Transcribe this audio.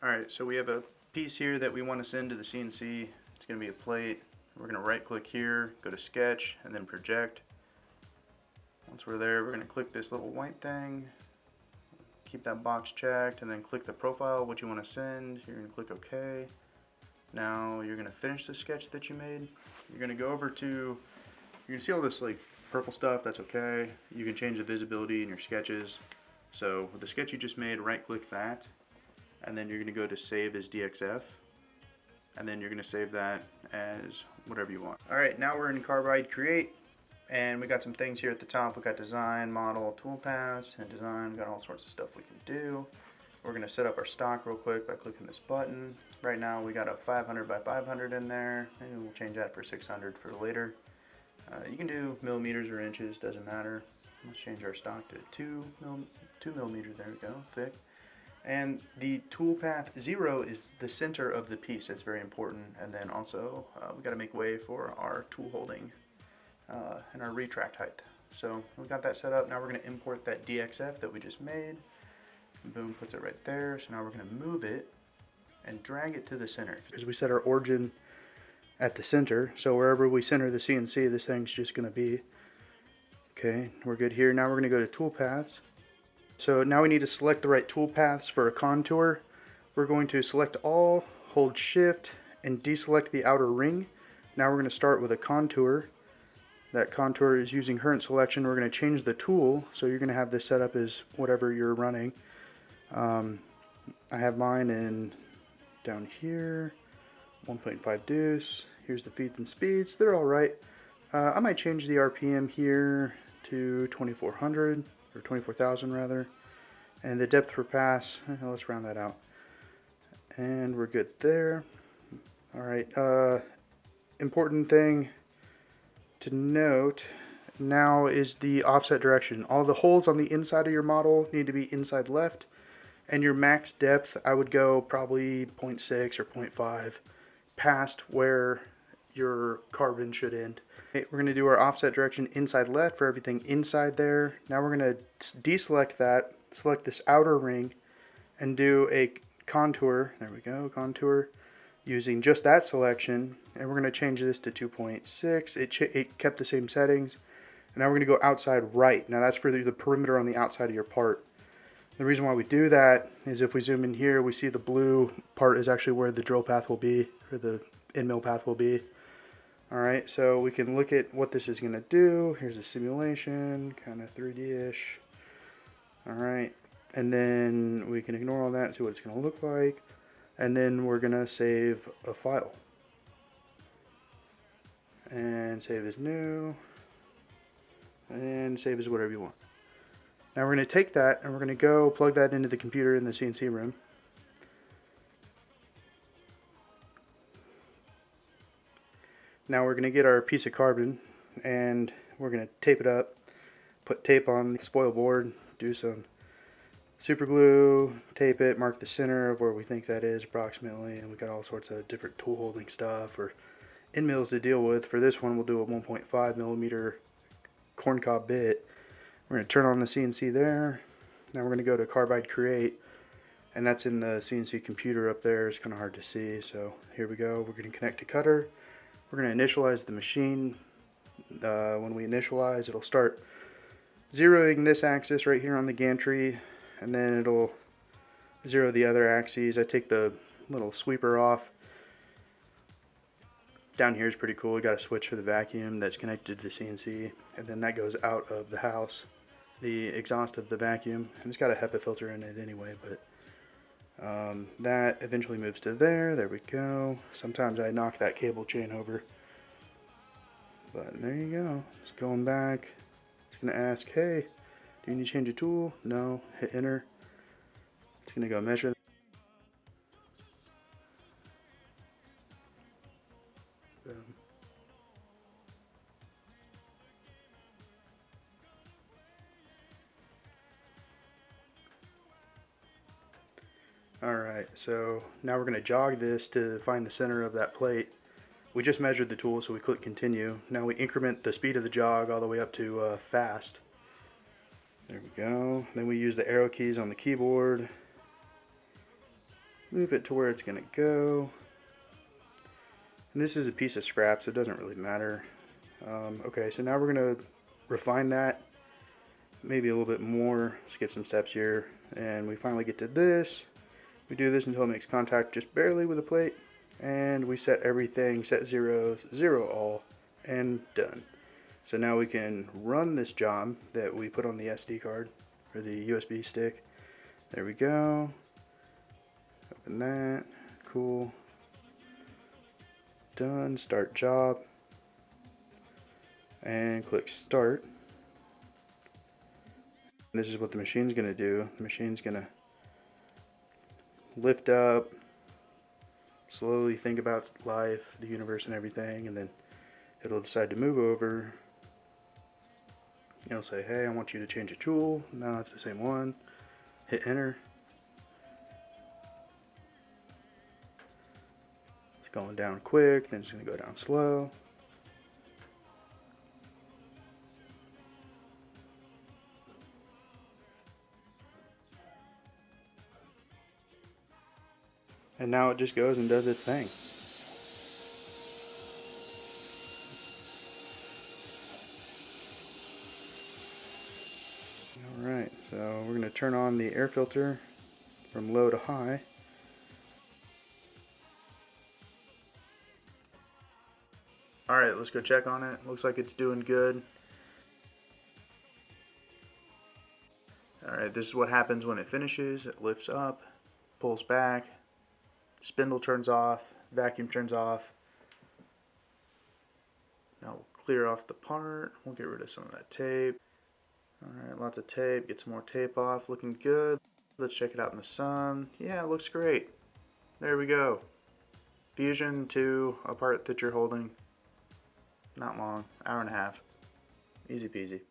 Alright, so we have a piece here that we want to send to the CNC. It's going to be a plate. We're going to right click here, go to sketch, and then project. Once we're there, we're going to click this little white thing, keep that box checked, and then click the profile, what you want to send. You're going to click OK. Now you're going to finish the sketch that you made. You're going to go over to, you can see all this like purple stuff, that's okay. You can change the visibility in your sketches. So with the sketch you just made, right click that, and then you're going to go to save as DXF, and then you're going to save that as whatever you want. Alright, now we're in Carbide Create, and we got some things here at the top. We got design, model, toolpaths, and design. We got all sorts of stuff we can do. We're going to set up our stock real quick by clicking this button. Right now we got a 500 by 500 in there. Maybe we'll change that for 600 for later. You can do millimeters or inches, doesn't matter. Let's change our stock to 2 millimeters, there we go, thick. And the toolpath 0 is the center of the piece. That's very important. And then also we got to make way for our tool holding and our retract height. So we got that set up. Now we're going to import that DXF that we just made. Boom, puts it right there. So now we're going to move it and drag it to the center, because we set our origin at the center. So wherever we center the CNC, this thing's just going to be. Okay, we're good here. Now we're going to go to toolpaths. So now we need to select the right toolpaths for a contour. We're going to select all, hold shift, and deselect the outer ring. Now we're going to start with a contour. That contour is using current selection. We're going to change the tool, so you're going to have this set up as whatever you're running. I have mine in down here, 1.5 deuce. Here's the feeds and speeds. They're all right. I might change the RPM here to 2400 or 24,000 rather, and the depth per pass, let's round that out, and we're good there. All right, important thing to note now is the offset direction. All the holes on the inside of your model need to be inside left, and your max depth, I would go probably 0.6 or 0.5 past where your carbon should end. Okay, we're going to do our offset direction inside left for everything inside there. Now we're going to deselect that, select this outer ring, and do a contour. There we go, contour, using just that selection. And we're going to change this to 2.6. It kept the same settings. And now we're going to go outside right. Now that's for the perimeter on the outside of your part. The reason why we do that is if we zoom in here, we see the blue part is actually where the drill path will be, or the end mill path will be. Alright, so we can look at what this is going to do. Here's a simulation, kind of 3D-ish. Alright, and then we can ignore all that and see what it's going to look like. And then we're going to save a file. And save as new. And save as whatever you want. Now we're going to take that and we're going to go plug that into the computer in the CNC room. Now we're going to get our piece of carbon and we're going to tape it up, put tape on the spoil board, do some super glue, tape it, mark the center of where we think that is approximately, and we got all sorts of different tool holding stuff or end mills to deal with. For this one we'll do a 1.5 millimeter corncob bit. We're going to turn on the CNC there. Now we're going to go to Carbide Create, and that's in the CNC computer up there. It's kind of hard to see, so here we go. We're going to connect to cutter. We're going to initialize the machine. When we initialize, it'll start zeroing this axis right here on the gantry, and then it'll zero the other axes. I take the little sweeper off. Down here is pretty cool. We got a switch for the vacuum that's connected to the CNC, and then that goes out of the house, the exhaust of the vacuum, and it's got a HEPA filter in it anyway, but that eventually moves to there. There we go. Sometimes I knock that cable chain over, but there you go. It's going back. It's going to ask, hey, do you need to change a tool? No. Hit enter. It's going to go measure. Boom. Alright, so now we're going to jog this to find the center of that plate. We just measured the tool, so we click continue. Now we increment the speed of the jog all the way up to fast. There we go. Then we use the arrow keys on the keyboard. move it to where it's going to go. And this is a piece of scrap, so it doesn't really matter. Okay, so now we're going to refine that maybe a little bit more, skip some steps here, and we finally get to this. We do this until it makes contact just barely with the plate, and we set everything, set zeros, zero all, and done. So now we can run this job that we put on the SD card, or the USB stick. There we go. Open that, cool. Done, start job, and click start. This is what the machine's going to do. The machine's going to lift up, slowly think about life, the universe, and everything, and then it'll decide to move over. It'll say, hey, I want you to change a tool. No, it's the same one. Hit enter. It's going down quick, then it's going to go down slow. And now it just goes and does its thing. Alright, so we're going to turn on the air filter from low to high. Alright, let's go check on it. Looks like it's doing good. Alright, this is what happens when it finishes. It lifts up, pulls back, spindle turns off, vacuum turns off. Now we'll clear off the part. We'll get rid of some of that tape. Alright, lots of tape. Get some more tape off. Looking good. Let's check it out in the sun. Yeah, it looks great. There we go. Fusion to a part that you're holding. Not long. Hour and a half. Easy peasy.